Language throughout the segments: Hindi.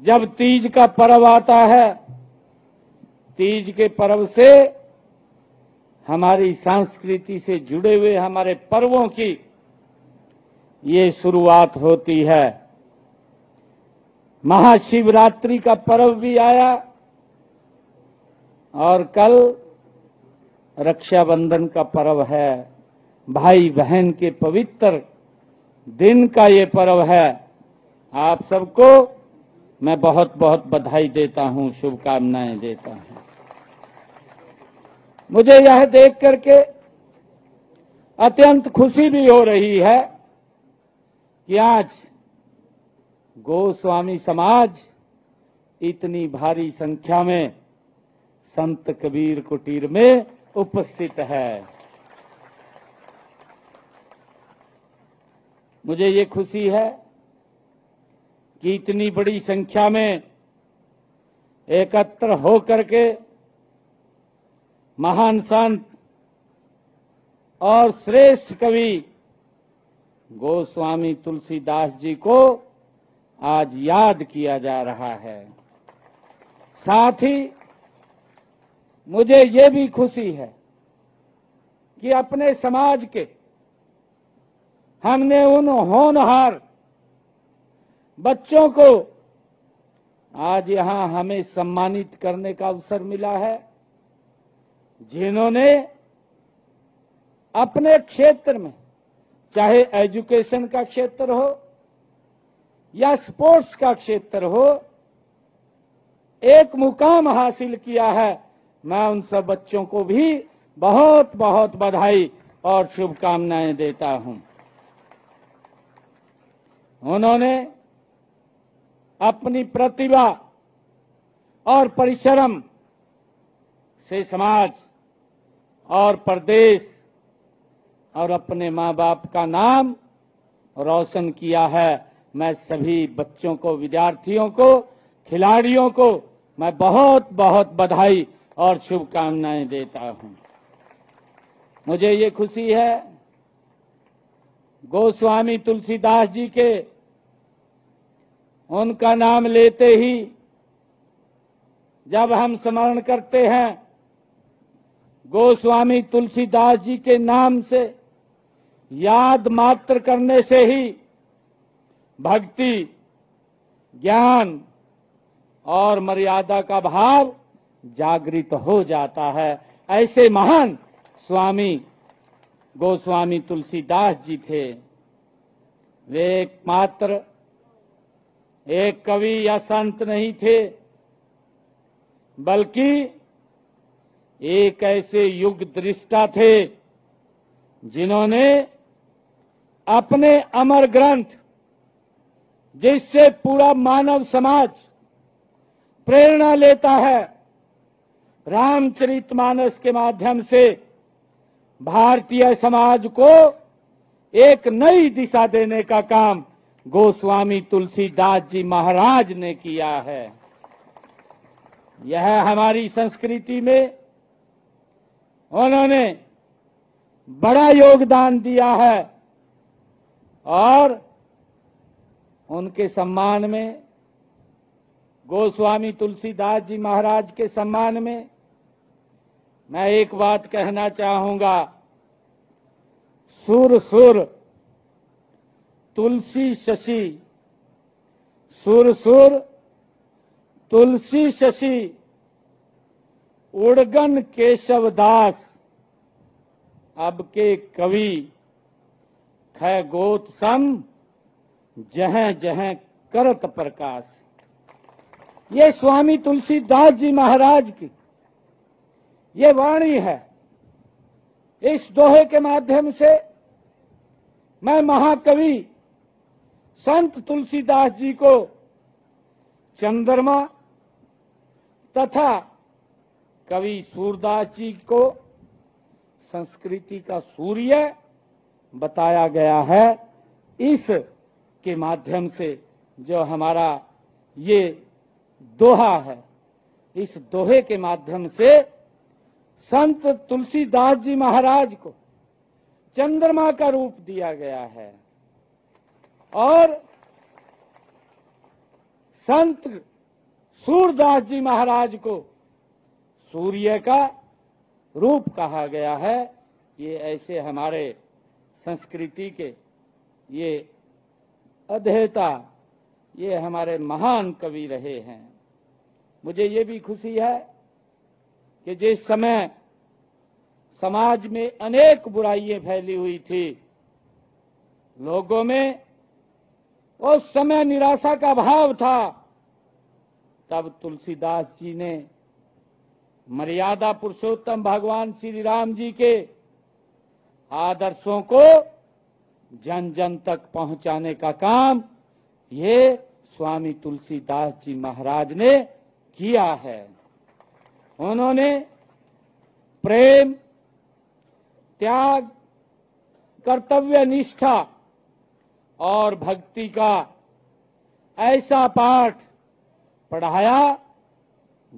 जब तीज का पर्व आता है, तीज के पर्व से हमारी संस्कृति से जुड़े हुए हमारे पर्वों की ये शुरुआत होती है। महाशिवरात्रि का पर्व भी आया और कल रक्षाबंधन का पर्व है। भाई बहन के पवित्र दिन का ये पर्व है। आप सबको मैं बहुत बहुत बधाई देता हूं, शुभकामनाएं देता हूं। मुझे यह देख करके अत्यंत खुशी भी हो रही है कि आज गोस्वामी समाज इतनी भारी संख्या में संत कबीर कुटीर में उपस्थित है। मुझे ये खुशी है कि इतनी बड़ी संख्या में एकत्र होकर के महान संत और श्रेष्ठ कवि गोस्वामी तुलसीदास जी को आज याद किया जा रहा है। साथ ही मुझे ये भी खुशी है कि अपने समाज के हमने उन होनहार बच्चों को आज यहां हमें सम्मानित करने का अवसर मिला है, जिन्होंने अपने क्षेत्र में, चाहे एजुकेशन का क्षेत्र हो या स्पोर्ट्स का क्षेत्र हो, एक मुकाम हासिल किया है। मैं उन सब बच्चों को भी बहुत बहुत बधाई और शुभकामनाएं देता हूं। उन्होंने अपनी प्रतिभा और परिश्रम से समाज और प्रदेश और अपने मां बाप का नाम रोशन किया है। मैं सभी बच्चों को, विद्यार्थियों को, खिलाड़ियों को मैं बहुत बहुत बधाई और शुभकामनाएं देता हूं। मुझे ये खुशी है गोस्वामी तुलसीदास जी के उनका नाम लेते ही जब हम स्मरण करते हैं, गोस्वामी तुलसीदास जी के नाम से याद मात्र करने से ही भक्ति, ज्ञान और मर्यादा का भाव जागृत हो जाता है। ऐसे महान स्वामी गोस्वामी तुलसीदास जी थे। वे एकमात्र एक कवि या संत नहीं थे, बल्कि एक ऐसे युग दृष्टा थे जिन्होंने अपने अमर ग्रंथ, जिससे पूरा मानव समाज प्रेरणा लेता है, रामचरितमानस के माध्यम से भारतीय समाज को एक नई दिशा देने का काम गोस्वामी तुलसीदास जी महाराज ने किया है। यह हमारी संस्कृति में उन्होंने बड़ा योगदान दिया है और उनके सम्मान में, गोस्वामी तुलसीदास जी महाराज के सम्मान में मैं एक बात कहना चाहूंगा। सुर सुर तुलसी शशि, सुर सुर तुलसी शशि, उड़गन केशव दास, अब के कवि खे गोत सम, जह जह करत प्रकाश। ये स्वामी तुलसीदास जी महाराज की ये वाणी है। इस दोहे के माध्यम से मैं महाकवि संत तुलसीदास जी को चंद्रमा तथा कवि सूरदास जी को संस्कृति का सूर्य बताया गया है। इस के माध्यम से जो हमारा ये दोहा है, इस दोहे के माध्यम से संत तुलसीदास जी महाराज को चंद्रमा का रूप दिया गया है और संत सूरदास जी महाराज को सूर्य का रूप कहा गया है। ये ऐसे हमारे संस्कृति के ये अध्येता, ये हमारे महान कवि रहे हैं। मुझे ये भी खुशी है कि जिस समय समाज में अनेक बुराइयां फैली हुई थी, लोगों में उस समय निराशा का भाव था, तब तुलसीदास जी ने मर्यादा पुरुषोत्तम भगवान श्री राम जी के आदर्शों को जन जन तक पहुंचाने का काम ये स्वामी तुलसीदास जी महाराज ने किया है। उन्होंने प्रेम, त्याग, कर्तव्य निष्ठा और भक्ति का ऐसा पाठ पढ़ाया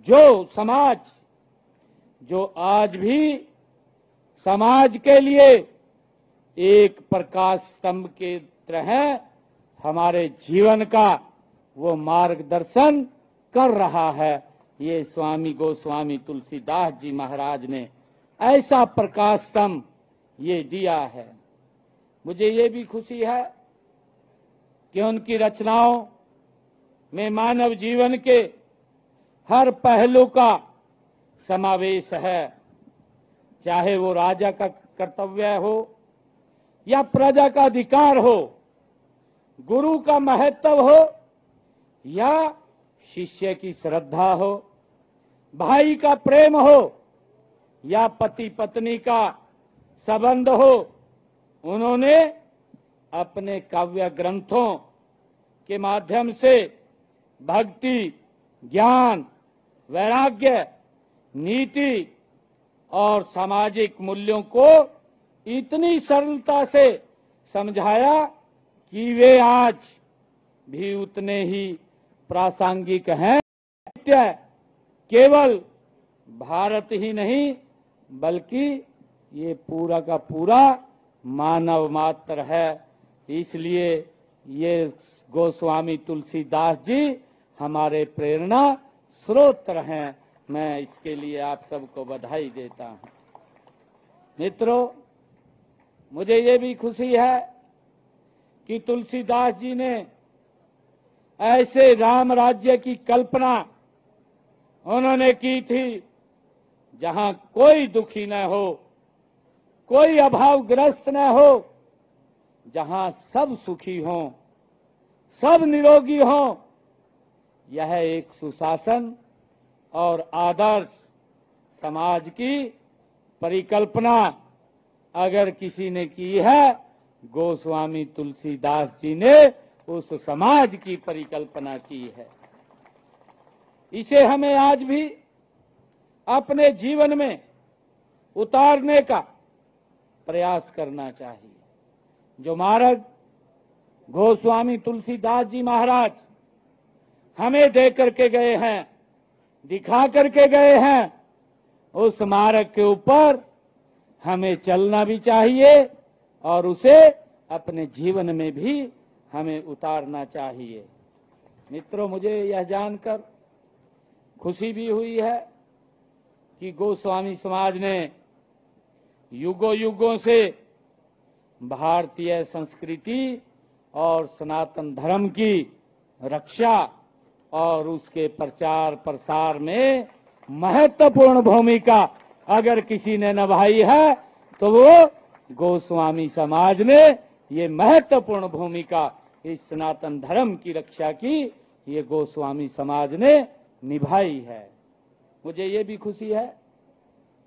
जो आज भी समाज के लिए एक प्रकाश स्तंभ के तरह हमारे जीवन का वो मार्गदर्शन कर रहा है। ये स्वामी गोस्वामी तुलसीदास जी महाराज ने ऐसा प्रकाश स्तंभ ये दिया है। मुझे ये भी खुशी है कि उनकी रचनाओं में मानव जीवन के हर पहलू का समावेश है, चाहे वो राजा का कर्तव्य हो या प्रजा का अधिकार हो, गुरु का महत्व हो या शिष्य की श्रद्धा हो, भाई का प्रेम हो या पति पत्नी का संबंध हो। उन्होंने अपने काव्य ग्रंथों के माध्यम से भक्ति, ज्ञान, वैराग्य, नीति और सामाजिक मूल्यों को इतनी सरलता से समझाया कि वे आज भी उतने ही प्रासंगिक हैं। केवल भारत ही नहीं बल्कि ये पूरा का पूरा मानव मात्र है। इसलिए ये गोस्वामी तुलसीदास जी हमारे प्रेरणा स्रोत हैं। मैं इसके लिए आप सबको बधाई देता हूं। मित्रों, मुझे ये भी खुशी है कि तुलसीदास जी ने ऐसे राम राज्य की कल्पना उन्होंने की थी जहां कोई दुखी न हो, कोई अभावग्रस्त न हो, जहां सब सुखी हों, सब निरोगी हों। यह एक सुशासन और आदर्श समाज की परिकल्पना अगर किसी ने की है, गोस्वामी तुलसीदास जी ने उस समाज की परिकल्पना की है। इसे हमें आज भी अपने जीवन में उतारने का प्रयास करना चाहिए। जो मार्ग गोस्वामी तुलसीदास जी महाराज हमें दे करके गए हैं, दिखा करके गए हैं, उस मार्ग के ऊपर हमें चलना भी चाहिए और उसे अपने जीवन में भी हमें उतारना चाहिए। मित्रों, मुझे यह जानकर खुशी भी हुई है कि गोस्वामी समाज ने युगों युगों से भारतीय संस्कृति और सनातन धर्म की रक्षा और उसके प्रचार प्रसार में महत्वपूर्ण भूमिका अगर किसी ने निभाई है तो वो गोस्वामी समाज ने ये महत्वपूर्ण भूमिका इस सनातन धर्म की रक्षा की ये गोस्वामी समाज ने निभाई है। मुझे ये भी खुशी है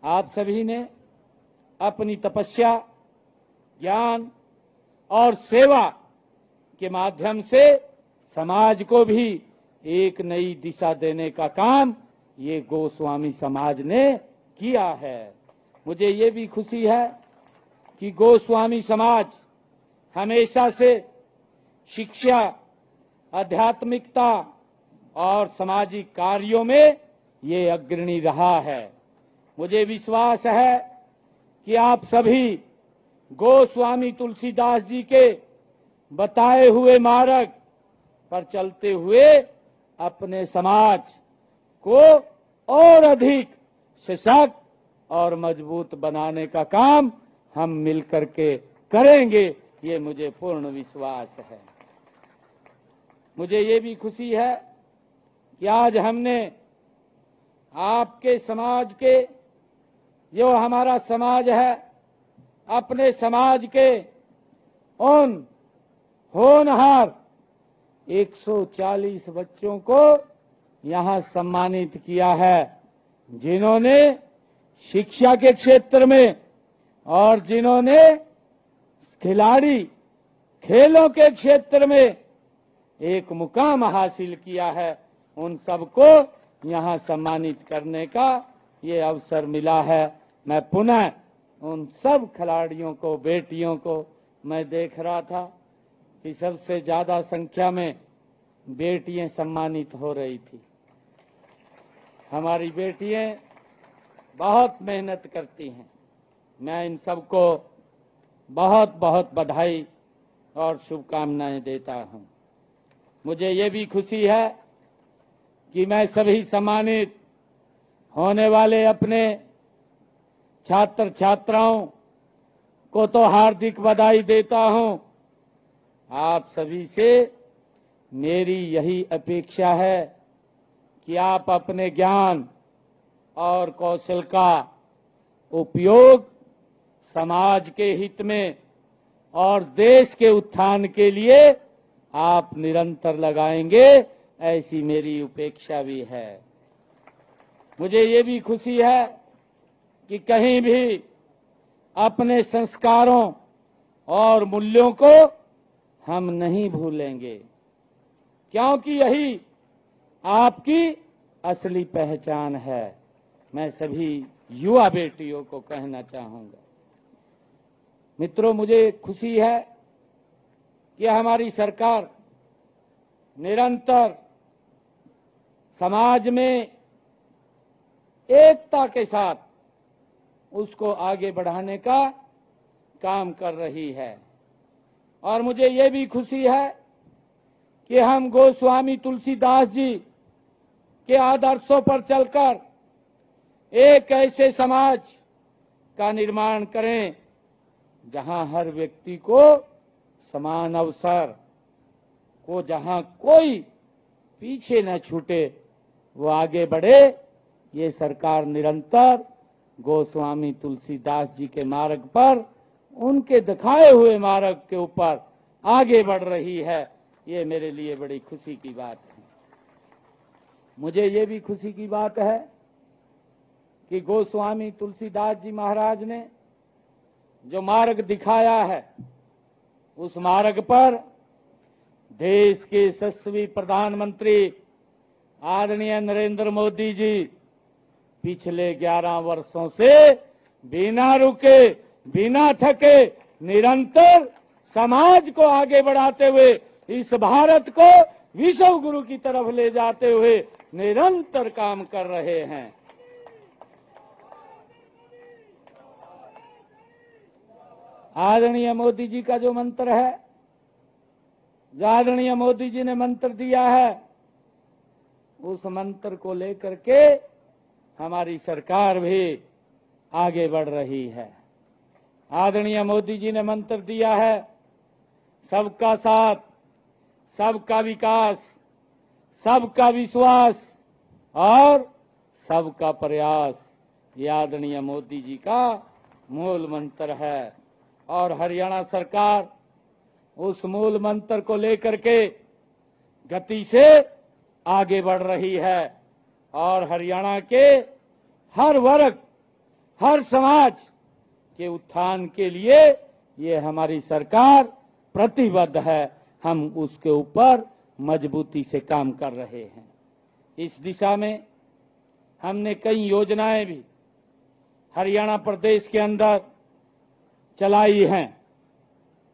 आप सभी ने अपनी तपस्या, ज्ञान और सेवा के माध्यम से समाज को भी एक नई दिशा देने का काम ये गोस्वामी समाज ने किया है। मुझे ये भी खुशी है कि गोस्वामी समाज हमेशा से शिक्षा, आध्यात्मिकता और सामाजिक कार्यों में ये अग्रणी रहा है। मुझे विश्वास है कि आप सभी गोस्वामी तुलसीदास जी के बताए हुए मार्ग पर चलते हुए अपने समाज को और अधिक सशक्त और मजबूत बनाने का काम हम मिलकर के करेंगे, ये मुझे पूर्ण विश्वास है। मुझे ये भी खुशी है कि आज हमने आपके समाज के, जो हमारा समाज है, अपने समाज के उन होनहार 140 बच्चों को यहां सम्मानित किया है, जिन्होंने शिक्षा के क्षेत्र में और जिन्होंने खिलाड़ी खेलों के क्षेत्र में एक मुकाम हासिल किया है। उन सबको यहां सम्मानित करने का ये अवसर मिला है। मैं पुनः उन सब खिलाड़ियों को, बेटियों को मैं देख रहा था कि सबसे ज्यादा संख्या में बेटियां सम्मानित हो रही थी। हमारी बेटियां बहुत मेहनत करती हैं। मैं इन सबको बहुत बहुत बधाई और शुभकामनाएं देता हूं। मुझे ये भी खुशी है कि मैं सभी सम्मानित होने वाले अपने छात्र छात्राओं को तो हार्दिक बधाई देता हूं। आप सभी से मेरी यही अपेक्षा है कि आप अपने ज्ञान और कौशल का उपयोग समाज के हित में और देश के उत्थान के लिए आप निरंतर लगाएंगे, ऐसी मेरी अपेक्षा भी है। मुझे ये भी खुशी है कि कहीं भी अपने संस्कारों और मूल्यों को हम नहीं भूलेंगे, क्योंकि यही आपकी असली पहचान है। मैं सभी युवा बेटियों को कहना चाहूंगा। मित्रों, मुझे खुशी है कि हमारी सरकार निरंतर समाज में एकता के साथ उसको आगे बढ़ाने का काम कर रही है। और मुझे ये भी खुशी है कि हम गोस्वामी तुलसीदास जी के आदर्शों पर चलकर एक ऐसे समाज का निर्माण करें जहां हर व्यक्ति को समान अवसर को, जहां कोई पीछे न छूटे, वो आगे बढ़े। ये सरकार निरंतर गोस्वामी तुलसीदास जी के मार्ग पर, उनके दिखाए हुए मार्ग के ऊपर आगे बढ़ रही है। ये मेरे लिए बड़ी खुशी की बात है। मुझे ये भी खुशी की बात है कि गोस्वामी तुलसीदास जी महाराज ने जो मार्ग दिखाया है, उस मार्ग पर देश के यशस्वी प्रधानमंत्री आदरणीय नरेंद्र मोदी जी पिछले 11 वर्षों से बिना रुके, बिना थके, निरंतर समाज को आगे बढ़ाते हुए, इस भारत को विश्व गुरु की तरफ ले जाते हुए निरंतर काम कर रहे हैं। आदरणीय मोदी जी का जो मंत्र है, जो आदरणीय मोदी जी ने मंत्र दिया है, उस मंत्र को लेकर के हमारी सरकार भी आगे बढ़ रही है। आदरणीय मोदी जी ने मंत्र दिया है, सबका साथ, सबका विकास, सबका विश्वास और सबका प्रयास। ये आदरणीय मोदी जी का मूल मंत्र है। और हरियाणा सरकार उस मूल मंत्र को लेकर के गति से आगे बढ़ रही है और हरियाणा के हर वर्ग, हर समाज के उत्थान के लिए ये हमारी सरकार प्रतिबद्ध है। हम उसके ऊपर मजबूती से काम कर रहे हैं। इस दिशा में हमने कई योजनाएं भी हरियाणा प्रदेश के अंदर चलाई हैं।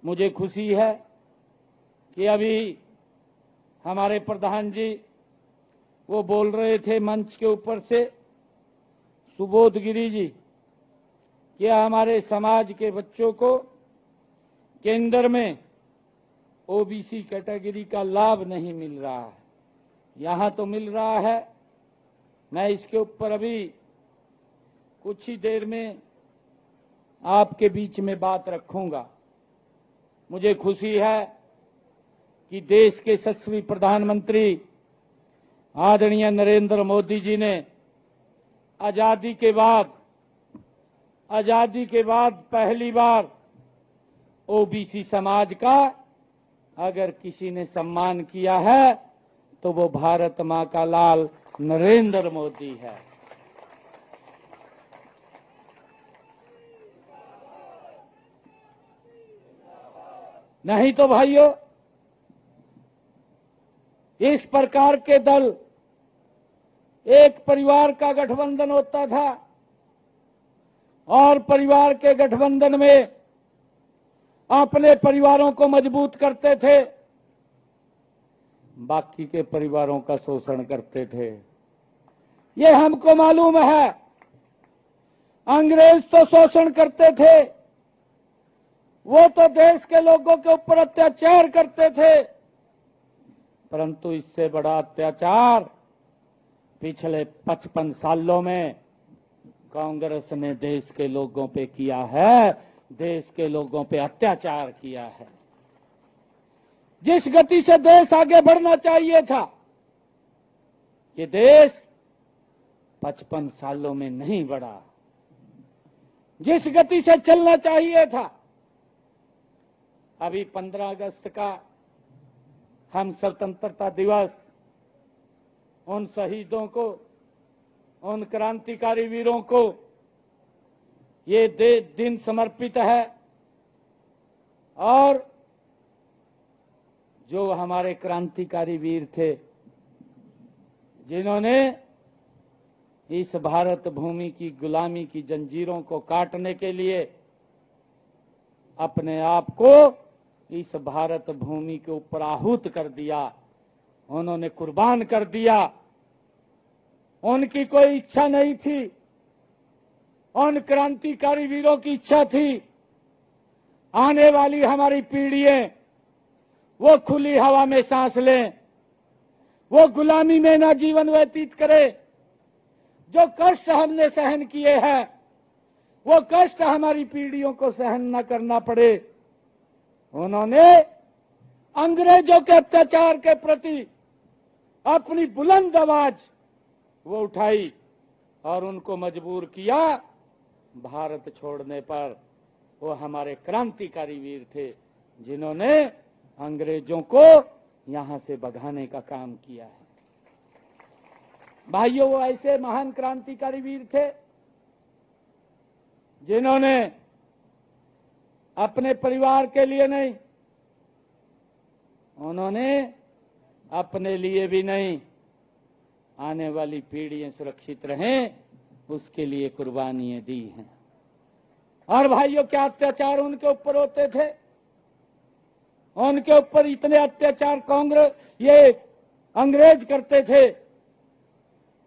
मुझे खुशी है कि अभी हमारे प्रधान जी वो बोल रहे थे मंच के ऊपर से, सुबोध गिरी जी, कि हमारे समाज के बच्चों को केंद्र में ओबीसी कैटेगरी का लाभ नहीं मिल रहा है। यहां तो मिल रहा है, मैं इसके ऊपर अभी कुछ ही देर में आपके बीच में बात रखूंगा। मुझे खुशी है कि देश के यशस्वी प्रधानमंत्री आदरणीय नरेंद्र मोदी जी ने आजादी के बाद पहली बार ओबीसी समाज का अगर किसी ने सम्मान किया है तो वो भारत मां का लाल नरेंद्र मोदी है। नहीं तो भाइयों, इस प्रकार के दल एक परिवार का गठबंधन होता था और परिवार के गठबंधन में अपने परिवारों को मजबूत करते थे, बाकी के परिवारों का शोषण करते थे। ये हमको मालूम है। अंग्रेज तो शोषण करते थे, वो तो देश के लोगों के ऊपर अत्याचार करते थे, परंतु इससे बड़ा अत्याचार पिछले 55 सालों में कांग्रेस ने देश के लोगों पे किया है। देश के लोगों पे अत्याचार किया है। जिस गति से देश आगे बढ़ना चाहिए था, ये देश 55 सालों में नहीं बढ़ा। जिस गति से चलना चाहिए था, अभी 15 अगस्त का हम स्वतंत्रता दिवस उन शहीदों को, उन क्रांतिकारी वीरों को ये दिन समर्पित है। और जो हमारे क्रांतिकारी वीर थे, जिन्होंने इस भारत भूमि की गुलामी की जंजीरों को काटने के लिए अपने आप को इस भारत भूमि के ऊपर आहूत कर दिया, उन्होंने कुर्बान कर दिया। उनकी कोई इच्छा नहीं थी, उन क्रांतिकारी वीरों की इच्छा थी आने वाली हमारी पीढ़ियां वो खुली हवा में सांस लें, वो गुलामी में ना जीवन व्यतीत करे। जो कष्ट हमने सहन किए हैं, वो कष्ट हमारी पीढ़ियों को सहन न करना पड़े। उन्होंने अंग्रेजों के अत्याचार के प्रति अपनी बुलंद आवाज वो उठाई और उनको मजबूर किया भारत छोड़ने पर। वो हमारे क्रांतिकारी वीर थे, जिन्होंने अंग्रेजों को यहां से भगाने का काम किया है। भाइयों, वो ऐसे महान क्रांतिकारी वीर थे जिन्होंने अपने परिवार के लिए नहीं, उन्होंने अपने लिए भी नहीं, आने वाली पीढ़ियां सुरक्षित रहें उसके लिए कुर्बानियां दी हैं। और भाइयों, क्या अत्याचार उनके ऊपर होते थे। उनके ऊपर इतने अत्याचार कांग्रेस ये अंग्रेज करते थे।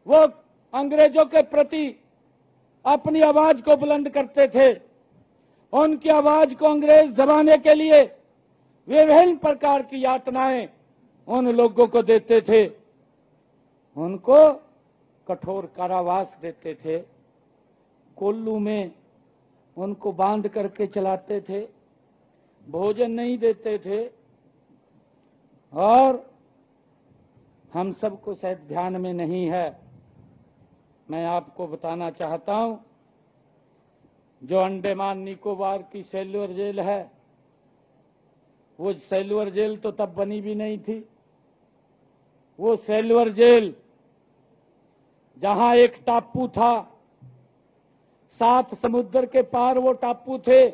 वो अंग्रेजों के प्रति अपनी आवाज को बुलंद करते थे। उनकी आवाज को अंग्रेज दबाने के लिए विभिन्न प्रकार की यातनाएं उन लोगों को देते थे। उनको कठोर कारावास देते थे, कोल्लू में उनको बांध करके चलाते थे, भोजन नहीं देते थे। और हम सबको शायद ध्यान में नहीं है, मैं आपको बताना चाहता हूं, जो अंडमान निकोबार की सेल्युलर जेल है, वो सेल्युलर जेल तो तब बनी भी नहीं थी। वो सेल्युलर जेल जहां एक टापू था, 7 समुद्र के पार वो टापू थे,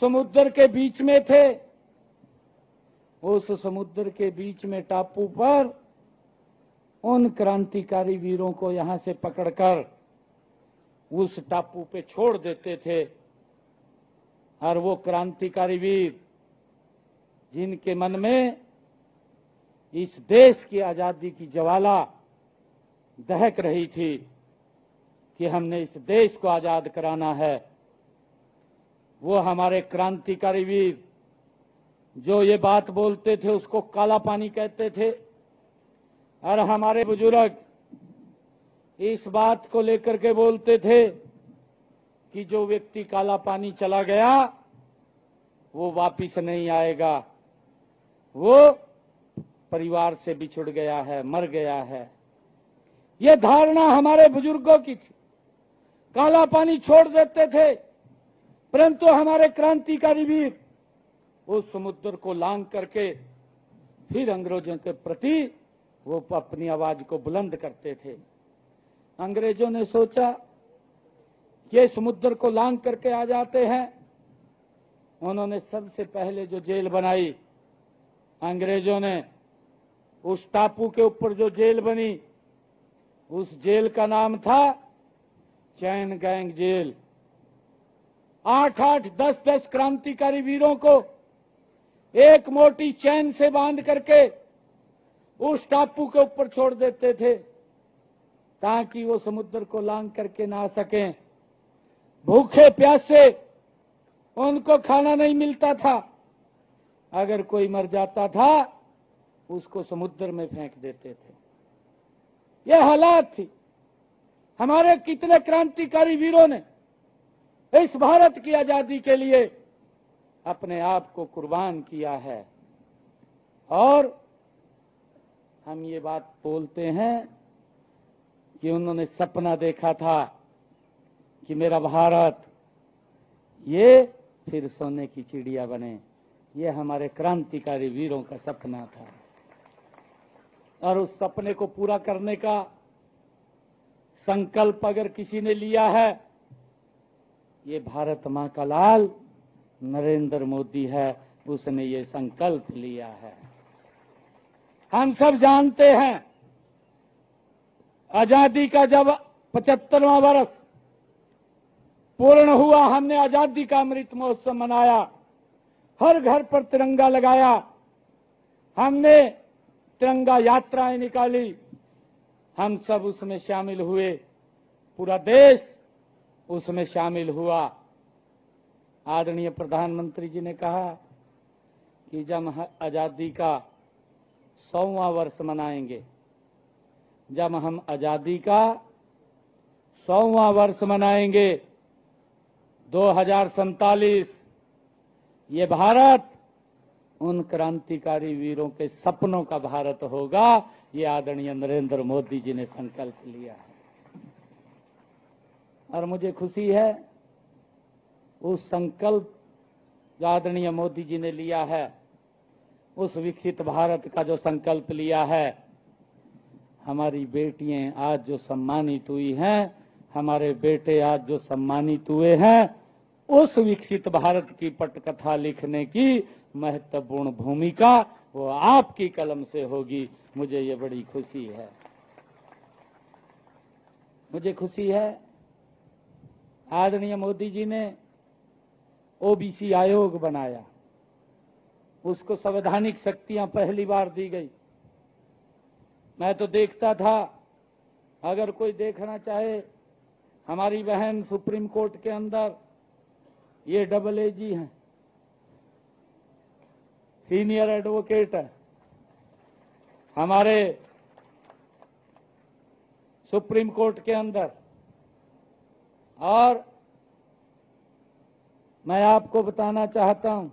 समुद्र के बीच में थे। उस समुद्र के बीच में टापू पर उन क्रांतिकारी वीरों को यहां से पकड़कर उस टापू पे छोड़ देते थे। और वो क्रांतिकारी वीर जिनके मन में इस देश की आजादी की ज्वाला दहक रही थी कि हमने इस देश को आजाद कराना है, वो हमारे क्रांतिकारी वीर जो ये बात बोलते थे उसको काला पानी कहते थे। और हमारे बुजुर्ग इस बात को लेकर के बोलते थे कि जो व्यक्ति काला पानी चला गया वो वापिस नहीं आएगा, वो परिवार से बिछुड़ गया है, मर गया है। ये धारणा हमारे बुजुर्गों की थी। काला पानी छोड़ देते थे, परंतु हमारे क्रांतिकारी वीर उस समुद्र को लांघ करके फिर अंग्रेजों के प्रति वो अपनी आवाज को बुलंद करते थे। अंग्रेजों ने सोचा ये समुद्र को लांघ करके आ जाते हैं। उन्होंने सबसे पहले जो जेल बनाई, अंग्रेजों ने उस टापू के ऊपर जो जेल बनी, उस जेल का नाम था चैन गैंग जेल। 8-8, 10-10 क्रांतिकारी वीरों को एक मोटी चैन से बांध करके उस टापू के ऊपर छोड़ देते थे ताकि वो समुद्र को लांघ करके ना सकें। भूखे प्यासे, उनको खाना नहीं मिलता था। अगर कोई मर जाता था उसको समुद्र में फेंक देते थे। यह हालात थी। हमारे कितने क्रांतिकारी वीरों ने इस भारत की आजादी के लिए अपने आप को कुर्बान किया है। और हम ये बात बोलते हैं कि उन्होंने सपना देखा था कि मेरा भारत ये फिर सोने की चिड़िया बने। ये हमारे क्रांतिकारी वीरों का सपना था और उस सपने को पूरा करने का संकल्प अगर किसी ने लिया है, ये भारत मां का लाल नरेंद्र मोदी है। उसने ये संकल्प लिया है। हम सब जानते हैं आजादी का जब 75वां वर्ष पूर्ण हुआ, हमने आजादी का अमृत महोत्सव मनाया। हर घर पर तिरंगा लगाया, हमने तिरंगा यात्राएं निकाली। हम सब उसमें शामिल हुए, पूरा देश उसमें शामिल हुआ। आदरणीय प्रधानमंत्री जी ने कहा कि जब हम आजादी का 100वां वर्ष मनाएंगे, जब हम आजादी का 100वां वर्ष मनाएंगे 2047, ये भारत उन क्रांतिकारी वीरों के सपनों का भारत होगा। ये आदरणीय नरेंद्र मोदी जी ने संकल्प लिया है और मुझे खुशी है उस संकल्प जो आदरणीय मोदी जी ने लिया है, उस विकसित भारत का जो संकल्प लिया है। हमारी बेटियां आज जो सम्मानित हुई हैं, हमारे बेटे आज जो सम्मानित हुए हैं, उस विकसित भारत की पटकथा लिखने की महत्वपूर्ण भूमिका वो आपकी कलम से होगी। मुझे ये बड़ी खुशी है। मुझे खुशी है आदरणीय मोदी जी ने ओबीसी आयोग बनाया, उसको संवैधानिक शक्तियां पहली बार दी गई। मैं तो देखता था, अगर कोई देखना चाहे, हमारी बहन सुप्रीम कोर्ट के अंदर ये AAG हैं, सीनियर एडवोकेट है हमारे सुप्रीम कोर्ट के अंदर। और मैं आपको बताना चाहता हूं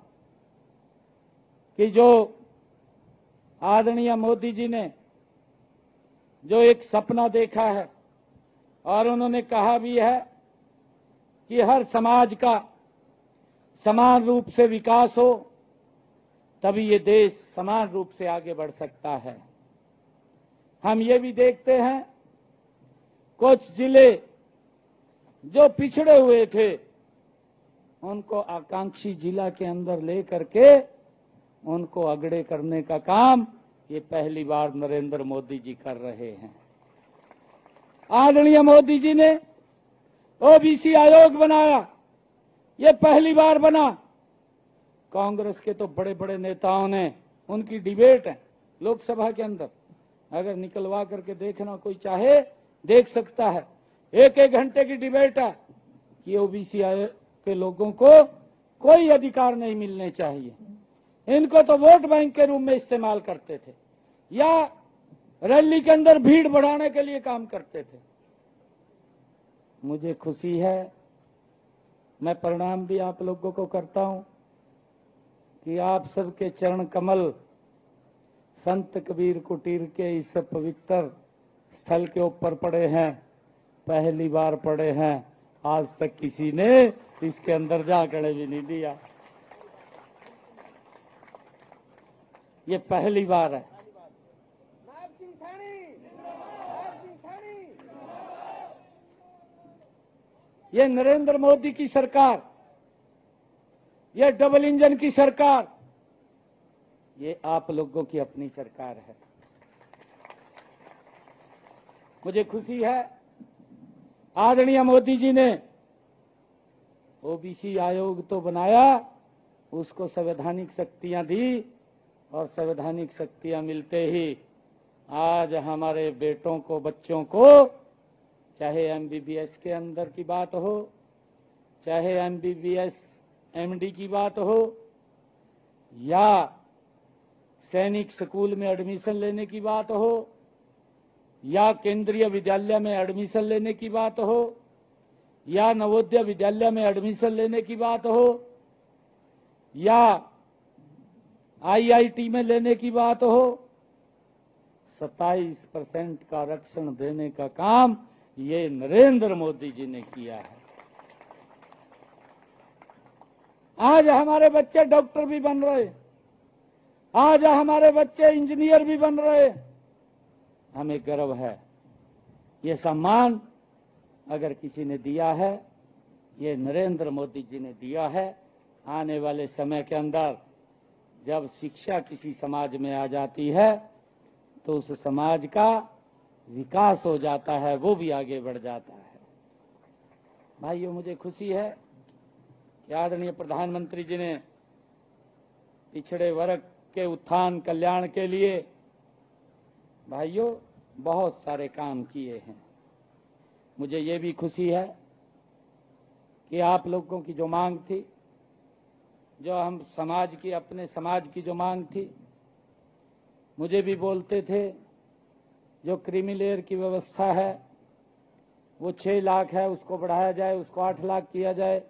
कि जो आदरणीय मोदी जी ने जो एक सपना देखा है और उन्होंने कहा भी है कि हर समाज का समान रूप से विकास हो, तभी ये देश समान रूप से आगे बढ़ सकता है। हम ये भी देखते हैं कुछ जिले जो पिछड़े हुए थे, उनको आकांक्षी जिला के अंदर लेकर के उनको अगड़े करने का काम ये पहली बार नरेंद्र मोदी जी कर रहे हैं। आदरणीय मोदी जी ने ओबीसी आयोग बनाया, ये पहली बार बना। कांग्रेस के तो बड़े बड़े नेताओं ने, उनकी डिबेट है लोकसभा के अंदर, अगर निकलवा करके देखना कोई चाहे देख सकता है। 1-1 घंटे की डिबेट है कि ओबीसी आयोग के लोगों को कोई अधिकार नहीं मिलने चाहिए, इनको तो वोट बैंक के रूप में इस्तेमाल करते थे या रैली के अंदर भीड़ बढ़ाने के लिए काम करते थे। मुझे खुशी है, मैं प्रणाम भी आप लोगों को करता हूं कि आप सबके चरण कमल संत कबीर कुटीर के इस पवित्र स्थल के ऊपर पड़े हैं। पहली बार पड़े हैं, आज तक किसी ने इसके अंदर जाकर भी नहीं दिया। ये पहली बार है। ये नरेंद्र मोदी की सरकार, ये डबल इंजन की सरकार, ये आप लोगों की अपनी सरकार है। मुझे खुशी है, आदरणीय मोदी जी ने ओबीसी आयोग तो बनाया, उसको संवैधानिक शक्तियां दी और संवैधानिक शक्तियां मिलते ही आज हमारे बेटों को, बच्चों को, चाहे एमबीबीएस के अंदर की बात हो, चाहे एमबीबीएस एमडी की बात हो, या सैनिक स्कूल में एडमिशन लेने की बात हो, या केंद्रीय विद्यालय में एडमिशन लेने की बात हो, या नवोदय विद्यालय में एडमिशन लेने की बात हो, या आईआईटी में लेने की बात हो, 27% का आरक्षण देने का काम ये नरेंद्र मोदी जी ने किया है। आज हमारे बच्चे डॉक्टर भी बन रहे, आज हमारे बच्चे इंजीनियर भी बन रहे, हमें गर्व है। ये सम्मान अगर किसी ने दिया है, ये नरेंद्र मोदी जी ने दिया है। आने वाले समय के अंदर जब शिक्षा किसी समाज में आ जाती है तो उस समाज का विकास हो जाता है, वो भी आगे बढ़ जाता है। भाइयों, मुझे खुशी है कि आदरणीय प्रधानमंत्री जी ने पिछड़े वर्ग के उत्थान कल्याण के लिए भाइयों बहुत सारे काम किए हैं। मुझे ये भी खुशी है कि आप लोगों की जो मांग थी, जो हम समाज की, अपने समाज की जो मांग थी, मुझे भी बोलते थे जो क्रीमी लेयर की व्यवस्था है वो 6 लाख है, उसको बढ़ाया जाए, उसको 8 लाख किया जाए।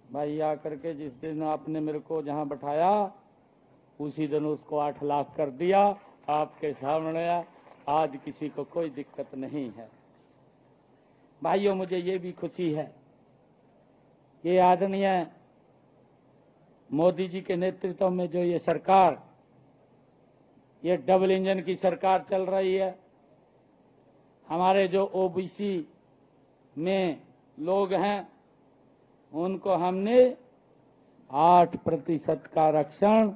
भाई आकर के जिस दिन आपने मेरे को जहां बैठाया उसी दिन उसको 8 लाख कर दिया, आपके सामने। आज किसी को कोई दिक्कत नहीं है। भाइयों, मुझे ये भी खुशी है कि आदरणीय मोदी जी के नेतृत्व में जो ये सरकार, ये डबल इंजन की सरकार चल रही है, हमारे जो ओबीसी में लोग हैं उनको हमने 8% का आरक्षण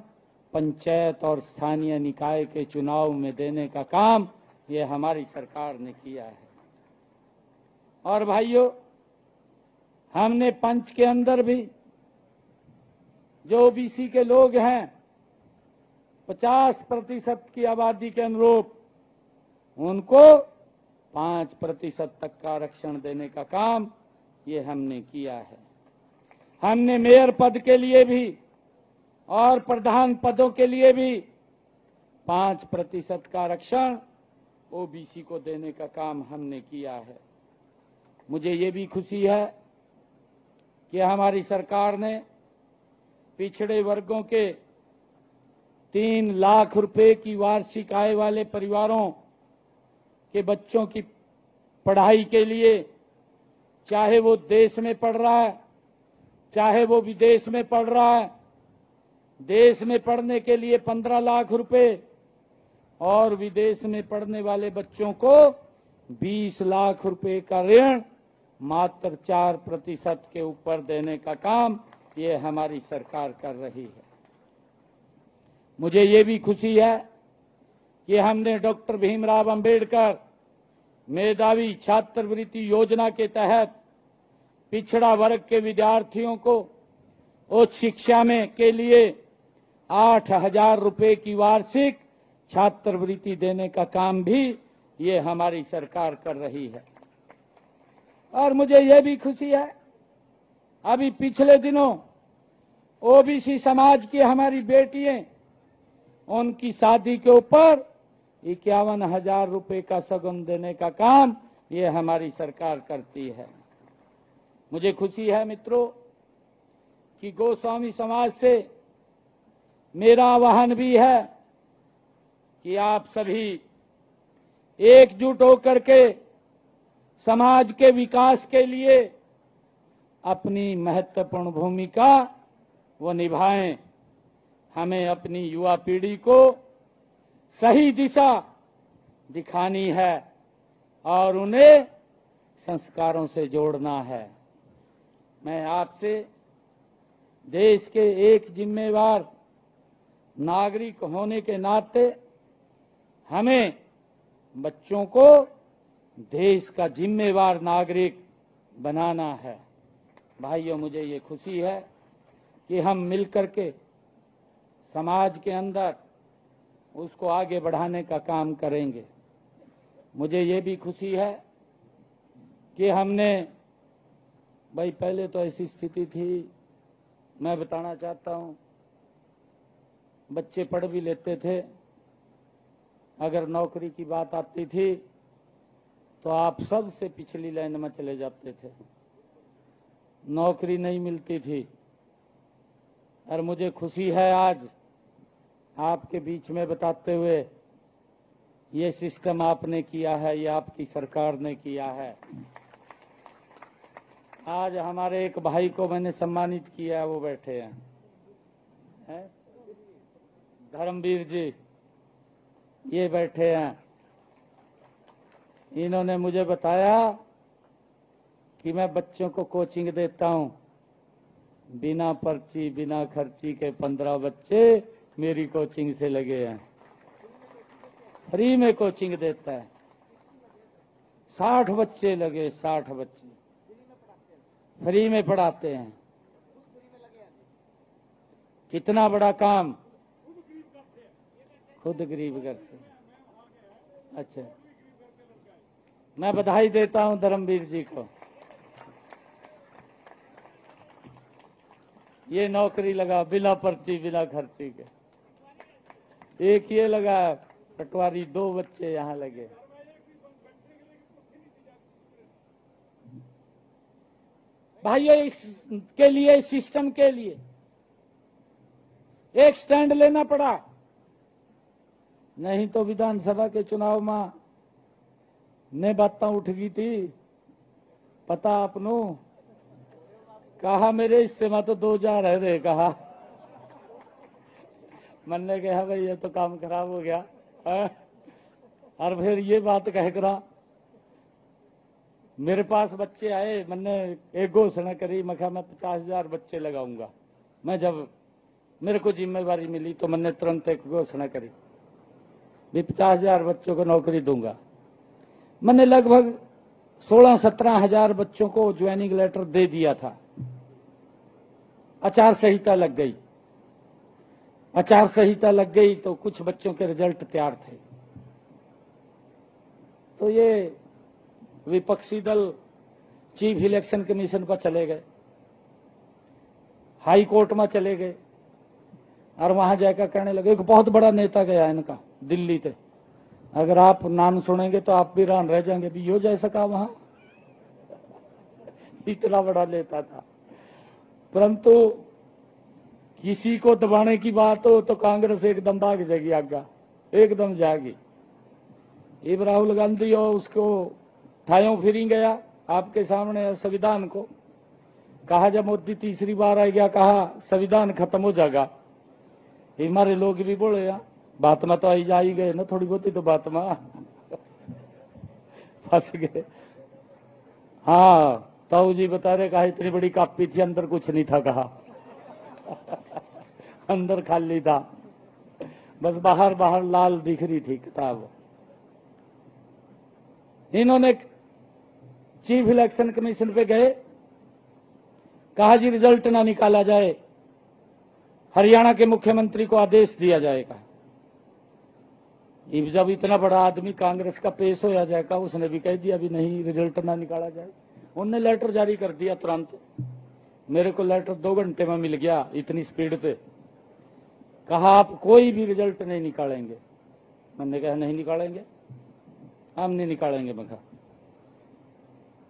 पंचायत और स्थानीय निकाय के चुनाव में देने का काम ये हमारी सरकार ने किया है। और भाइयों, हमने पंच के अंदर भी जो ओबीसी के लोग हैं 50% की आबादी के अनुरूप उनको 5% तक का आरक्षण देने का काम ये हमने किया है। हमने मेयर पद के लिए भी और प्रधान पदों के लिए भी 5% का आरक्षण ओबीसी को देने का काम हमने किया है। मुझे ये भी खुशी है कि हमारी सरकार ने पिछड़े वर्गों के 3 लाख रुपए की वार्षिक आय वाले परिवारों के बच्चों की पढ़ाई के लिए, चाहे वो देश में पढ़ रहा है, चाहे वो विदेश में पढ़ रहा है, देश में पढ़ने के लिए 15 लाख रुपए और विदेश में पढ़ने वाले बच्चों को 20 लाख रुपए का ऋण मात्र 4% के ऊपर देने का काम ये हमारी सरकार कर रही है। मुझे ये भी खुशी है कि हमने डॉक्टर भीमराव अंबेडकर मेधावी छात्रवृत्ति योजना के तहत पिछड़ा वर्ग के विद्यार्थियों को उच्च शिक्षा में के लिए 8,000 रुपए की वार्षिक छात्रवृत्ति देने का काम भी ये हमारी सरकार कर रही है। और मुझे ये भी खुशी है, अभी पिछले दिनों ओबीसी समाज की हमारी बेटियां, उनकी शादी के ऊपर 51,000 रुपए का सगुन देने का काम ये हमारी सरकार करती है। मुझे खुशी है मित्रों कि गोस्वामी समाज से मेरा आह्वान भी है कि आप सभी एकजुट होकर के समाज के विकास के लिए अपनी महत्वपूर्ण भूमिका वो निभाएं। हमें अपनी युवा पीढ़ी को सही दिशा दिखानी है और उन्हें संस्कारों से जोड़ना है। मैं आपसे देश के एक जिम्मेवार नागरिक होने के नाते हमें बच्चों को देश का जिम्मेवार नागरिक बनाना है। भाइयों, मुझे ये खुशी है कि हम मिलकर के समाज के अंदर उसको आगे बढ़ाने का काम करेंगे। मुझे ये भी खुशी है कि हमने, भाई पहले तो ऐसी स्थिति थी, मैं बताना चाहता हूँ, बच्चे पढ़ भी लेते थे, अगर नौकरी की बात आती थी तो आप सबसे पिछली लाइन में चले जाते थे, नौकरी नहीं मिलती थी। और मुझे खुशी है आज आपके बीच में बताते हुए ये सिस्टम आपने किया है, ये आपकी सरकार ने किया है। आज हमारे एक भाई को मैंने सम्मानित किया, वो बैठे हैं, धर्मवीर जी, ये बैठे हैं। इन्होंने मुझे बताया कि मैं बच्चों को कोचिंग देता हूं, बिना पर्ची बिना खर्ची के 15 बच्चे मेरी कोचिंग से लगे हैं, फ्री में कोचिंग देता है। 60 बच्चे लगे, 60 बच्चे फ्री में पढ़ाते हैं। कितना बड़ा काम, खुद गरीब घर से। अच्छा, मैं बधाई देता हूं धर्मवीर जी को। ये नौकरी लगा बिना पर्ची बिना खर्ची के। एक ये लगा पटवारी, 2 बच्चे यहां लगे। भाइयों, इसके लिए, इस सिस्टम के लिए एक स्टैंड लेना पड़ा, नहीं तो विधानसभा के चुनाव में ने बातें उठ गई थी, पता आपनो, कहा मेरे हिस्से में तो 2000 है रे, कहा। मैंने कहा भाई ये तो काम खराब हो गया है? और फिर ये बात कह करा, मेरे पास बच्चे आए, मैंने एक घोषणा करी, मैं कहा मैं 50,000 बच्चे लगाऊंगा। मैं जब मेरे को जिम्मेवारी मिली तो मैंने तुरंत एक घोषणा करी भी 50,000 बच्चों को नौकरी दूंगा। मैंने लगभग 16-17 हजार बच्चों को ज्वाइनिंग लेटर दे दिया था। आचार संहिता लग गई, आचार संहिता लग गई तो कुछ बच्चों के रिजल्ट तैयार थे, तो ये विपक्षी दल चीफ इलेक्शन कमीशन पर चले गए, हाई कोर्ट में चले गए और वहां जाकर कहने लगे, एक बहुत बड़ा नेता गया इनका दिल्ली से, अगर आप नाम सुनेंगे तो आप भी हैरान रह जाएंगे, भी यो जा सका वहां, इतना बड़ा नेता था। परंतु किसी को दबाने की बात हो तो कांग्रेस एकदम भाग जाएगी, आगा एकदम जाएगी। इब राहुल गांधी और उसको ठायों फिरी गया आपके सामने संविधान को, कहा जब मोदी तीसरी बार आ गया, कहा संविधान खत्म हो जाएगा। हमारे लोग भी बोले यार बात में तो आई जा ही गए ना, थोड़ी बहुत ही तो बात में फंस गए। हाँ, ताऊ जी बता रहे, कहा इतनी बड़ी कापी थी, अंदर कुछ नहीं था, कहा अंदर खाली था, बस बाहर बाहर लाल दिख रही थी किताब। इन्होंने चीफ इलेक्शन कमीशन पे गए, कहा जी रिजल्ट ना निकाला जाए, हरियाणा के मुख्यमंत्री को आदेश दिया जाएगा। जब इतना बड़ा आदमी कांग्रेस का पेश हो जाएगा, उसने भी कह दिया भी नहीं रिजल्ट ना निकाला जाए। उनने लेटर जारी कर दिया तुरंत, मेरे को लेटर 2 घंटे में मिल गया, इतनी स्पीड पे। कहा आप कोई भी रिजल्ट नहीं निकालेंगे। मैंने कहा नहीं निकालेंगे, हम नहीं निकालेंगे। मैं कहा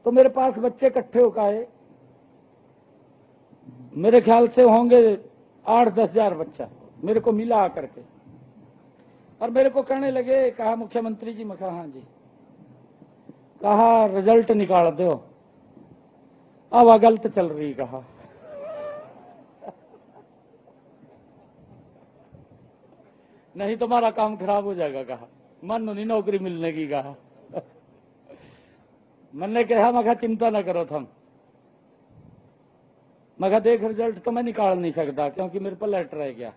तो मेरे पास बच्चे इकट्ठे होकर आए, मेरे ख्याल से होंगे 8-10 हजार बच्चा मेरे को मिला आकर के, और मेरे को कहने लगे, कहा मुख्यमंत्री जी, मैं कहा हाँ जी, कहा रिजल्ट निकाल दो, अब गलत चल रही, कहा नहीं तुम्हारा काम खराब हो जाएगा, कहा मन नहीं नौकरी मिलने की, कहा मैंने कहा, मैं कहा चिंता ना करो तुम, मैं कहा देख रिजल्ट तो मैं निकाल नहीं सकता क्योंकि मेरे पर लेटर रह गया,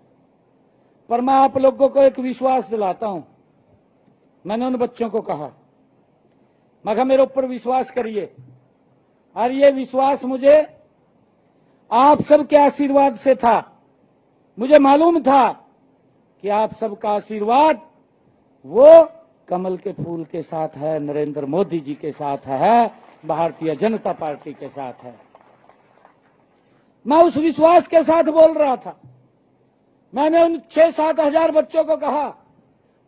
पर मैं आप लोगों को एक विश्वास दिलाता हूं। मैंने उन बच्चों को कहा, मैं कहा मेरे ऊपर विश्वास करिए, और ये विश्वास मुझे आप सबके आशीर्वाद से था। मुझे मालूम था कि आप सबका आशीर्वाद वो कमल के फूल के साथ है, नरेंद्र मोदी जी के साथ है, भारतीय जनता पार्टी के साथ है। मैं उस विश्वास के साथ बोल रहा था। मैंने उन 6-7 हजार बच्चों को कहा,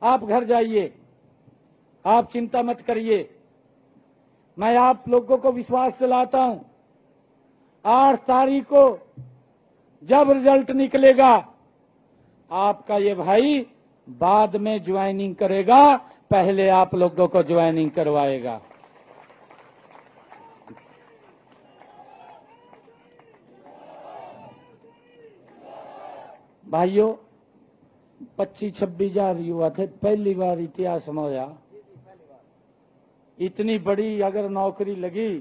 आप घर जाइए, आप चिंता मत करिए, मैं आप लोगों को विश्वास दिलाता हूं, 8 तारीख को जब रिजल्ट निकलेगा, आपका ये भाई बाद में ज्वाइनिंग करेगा, पहले आप लोगों को ज्वाइनिंग करवाएगा। भाइयों, 25-26 हजार युवा थे, पहली बार इतिहास में होया। इतनी बड़ी अगर नौकरी लगी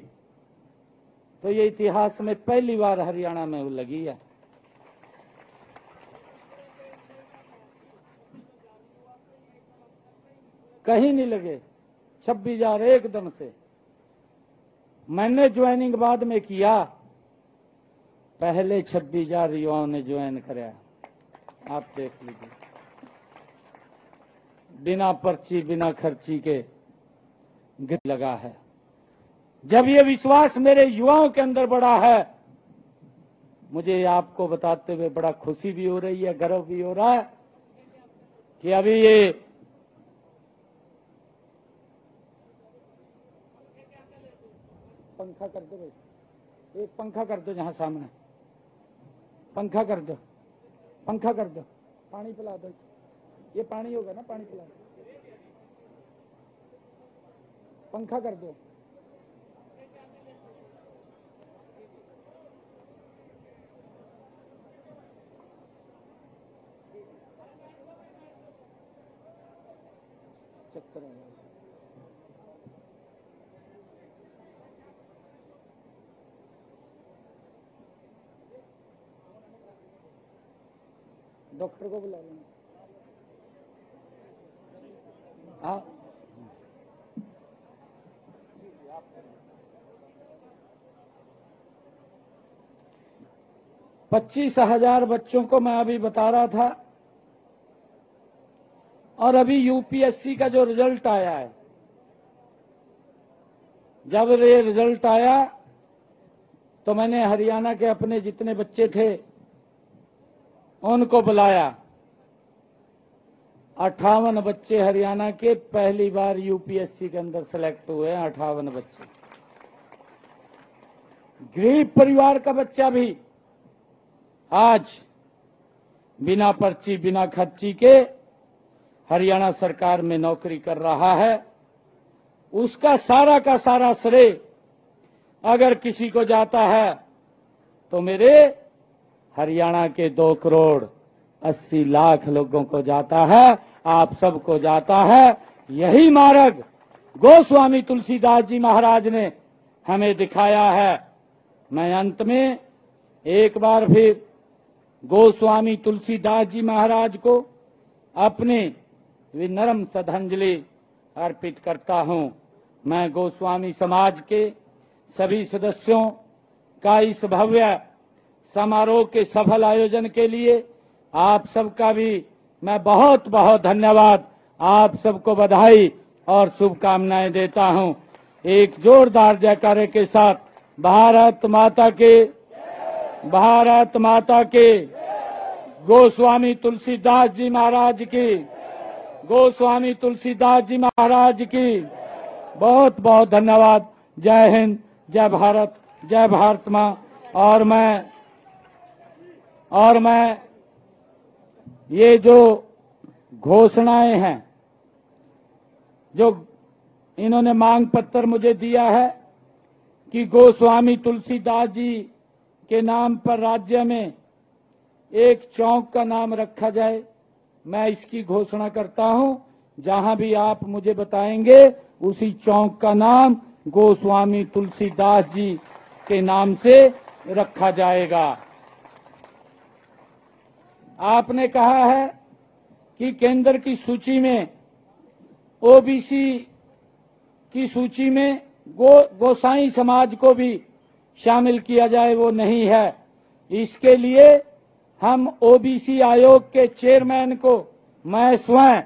तो ये इतिहास में पहली बार हरियाणा में लगी है। कहीं नहीं लगे, 26 हजार एकदम से। मैंने ज्वाइनिंग बाद में किया, पहले 26 हजार युवाओं ने ज्वाइन कराया। आप देख लीजिए, बिना पर्ची बिना खर्ची के लगा है। जब ये विश्वास मेरे युवाओं के अंदर बढ़ा है, मुझे आपको बताते हुए बड़ा खुशी भी हो रही है, गर्व भी हो रहा है कि अभी ये पंखा कर दो भाई, एक पंखा कर दो जहां सामने, पंखा कर दो, पंखा कर दो, पानी पिला दो, ये पानी होगा ना, पानी पिला दो, पंखा कर दो। चक्कर आ गया। डॉक्टर को बुला लेना। हाँ, 25 हजार बच्चों को मैं अभी बता रहा था, और अभी यूपीएससी का जो रिजल्ट आया है, जब ये रिजल्ट आया तो मैंने हरियाणा के अपने जितने बच्चे थे उनको बुलाया। 58 बच्चे हरियाणा के पहली बार यूपीएससी के अंदर सेलेक्ट हुए हैं, 58 बच्चे। गरीब परिवार का बच्चा भी आज बिना पर्ची बिना खर्ची के हरियाणा सरकार में नौकरी कर रहा है। उसका सारा का सारा श्रेय अगर किसी को जाता है तो मेरे हरियाणा के 2,80,00,000 लोगों को जाता है, आप सबको जाता है। यही मार्ग गोस्वामी तुलसीदास जी महाराज ने हमें दिखाया है। मैं अंत में एक बार फिर गोस्वामी तुलसीदास जी महाराज को अपनी विनम्र श्रद्धांजलि अर्पित करता हूं। मैं गोस्वामी समाज के सभी सदस्यों का इस भव्य समारोह के सफल आयोजन के लिए आप सबका भी मैं बहुत बहुत धन्यवाद, आप सबको बधाई और शुभकामनाएं देता हूं। एक जोरदार जयकारे के साथ भारत माता के, भारत माता के, गोस्वामी तुलसीदास जी महाराज की, गोस्वामी तुलसीदास जी महाराज की बहुत बहुत धन्यवाद। जय हिंद, जय भारत, जय भारत माँ। और मैं ये जो घोषणाएं हैं, जो इन्होंने मांग पत्र मुझे दिया है कि गोस्वामी तुलसीदास जी के नाम पर राज्य में एक चौक का नाम रखा जाए, मैं इसकी घोषणा करता हूं। जहां भी आप मुझे बताएंगे उसी चौक का नाम गोस्वामी तुलसीदास जी के नाम से रखा जाएगा। आपने कहा है कि केंद्र की सूची में, ओबीसी की सूची में गोसाई समाज को भी शामिल किया जाए, वो नहीं है। इसके लिए हम ओबीसी आयोग के चेयरमैन को मैं स्वयं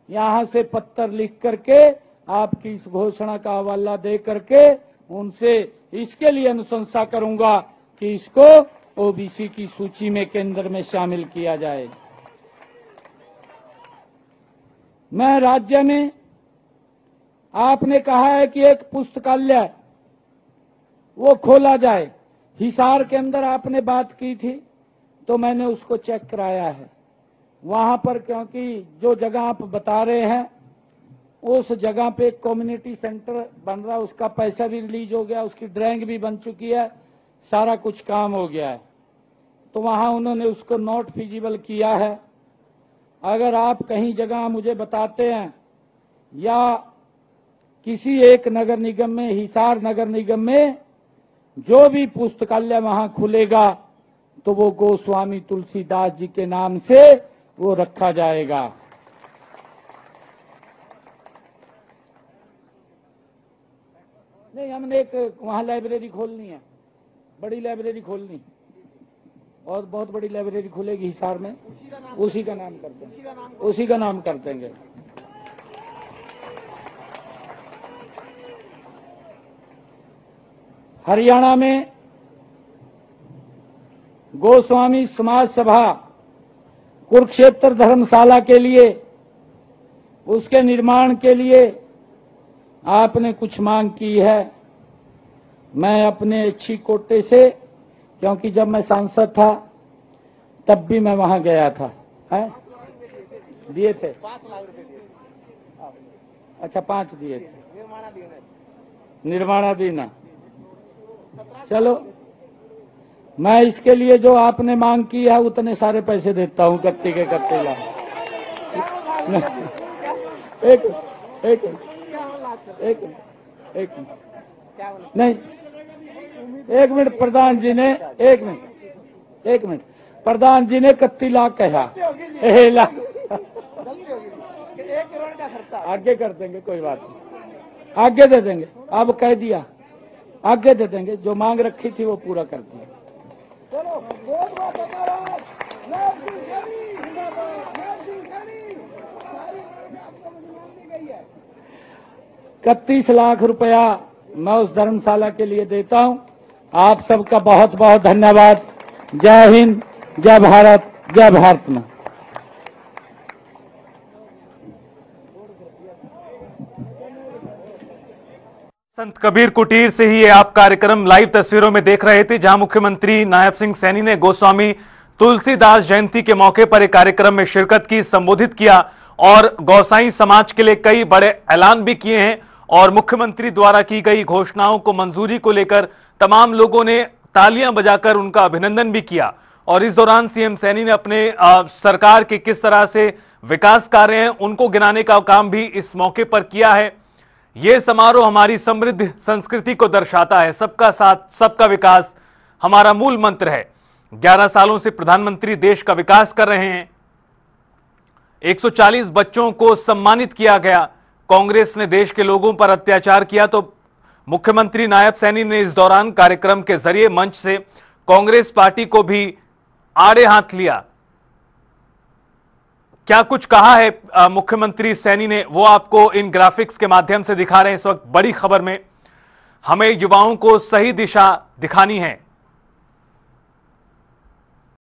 यहां से पत्र लिख करके आपकी इस घोषणा का हवाला दे करके उनसे इसके लिए अनुशंसा करूंगा कि इसको ओबीसी की सूची में केंद्र में शामिल किया जाए। मैं राज्य में, आपने कहा है कि एक पुस्तकालय वो खोला जाए। हिसार के अंदर आपने बात की थी तो मैंने उसको चेक कराया है। वहां पर, क्योंकि जो जगह आप बता रहे हैं उस जगह पे एक कम्युनिटी सेंटर बन रहा है, उसका पैसा भी रिलीज हो गया, उसकी ड्राइंग भी बन चुकी है, सारा कुछ काम हो गया है। तो वहां उन्होंने उसको नॉट फिजिबल किया है। अगर आप कहीं जगह मुझे बताते हैं या किसी एक नगर निगम में, हिसार नगर निगम में जो भी पुस्तकालय वहां खुलेगा तो वो गोस्वामी तुलसीदास जी के नाम से वो रखा जाएगा। नहीं, हमने एक वहां लाइब्रेरी खोलनी है, बड़ी लाइब्रेरी खोलनी, और बहुत बड़ी लाइब्रेरी खुलेगी हिसार में, उसी का नाम करते हैं, उसी का नाम कर देंगे। हरियाणा में गोस्वामी समाज सभा कुरुक्षेत्र धर्मशाला के लिए, उसके निर्माण के लिए आपने कुछ मांग की है। मैं अपने अच्छी कोटे से, क्योंकि जब मैं सांसद था तब भी मैं वहां गया था, है? दिए थे 5 लाख रुपए दिए। अच्छा, 5 दिए थे, निर्माणाधीन। चलो, मैं इसके लिए जो आपने मांग की है उतने सारे पैसे देता हूं, कत्ती के कत्ते ला। एक नहीं, एक मिनट प्रधान जी ने, एक मिनट प्रधान जी ने 31 लाख कहा, 1 लाख आगे कर देंगे, कोई बात नहीं, आगे दे देंगे। अब कह दिया, आगे दे देंगे, जो मांग रखी थी वो पूरा कर दिया। 31 लाख रुपया मैं उस धर्मशाला के लिए देता हूं। आप सबका बहुत बहुत धन्यवाद। जय हिंद, जय भारत, जय भारत मां। संत कबीर कुटीर से ही ये आप कार्यक्रम लाइव तस्वीरों में देख रहे थे, जहां मुख्यमंत्री नायब सिंह सैनी ने गोस्वामी तुलसीदास जयंती के मौके पर एक कार्यक्रम में शिरकत की, संबोधित किया और गौसाई समाज के लिए कई बड़े ऐलान भी किए हैं। और मुख्यमंत्री द्वारा की गई घोषणाओं को मंजूरी को लेकर तमाम लोगों ने तालियां बजाकर उनका अभिनंदन भी किया। और इस दौरान सीएम सैनी ने अपने सरकार के किस तरह से विकास कार्य हैं उनको गिनाने का काम भी इस मौके पर किया है। यह समारोह हमारी समृद्ध संस्कृति को दर्शाता है। सबका साथ, सबका विकास हमारा मूल मंत्र है। 11 सालों से प्रधानमंत्री देश का विकास कर रहे हैं। 140 बच्चों को सम्मानित किया गया। कांग्रेस ने देश के लोगों पर अत्याचार किया तो मुख्यमंत्री नायब सैनी ने इस दौरान कार्यक्रम के जरिए मंच से कांग्रेस पार्टी को भी आड़े हाथ लिया। क्या कुछ कहा है मुख्यमंत्री सैनी ने, वो आपको इन ग्राफिक्स के माध्यम से दिखा रहे हैं। इस वक्त बड़ी खबर में हमें युवाओं को सही दिशा दिखानी है।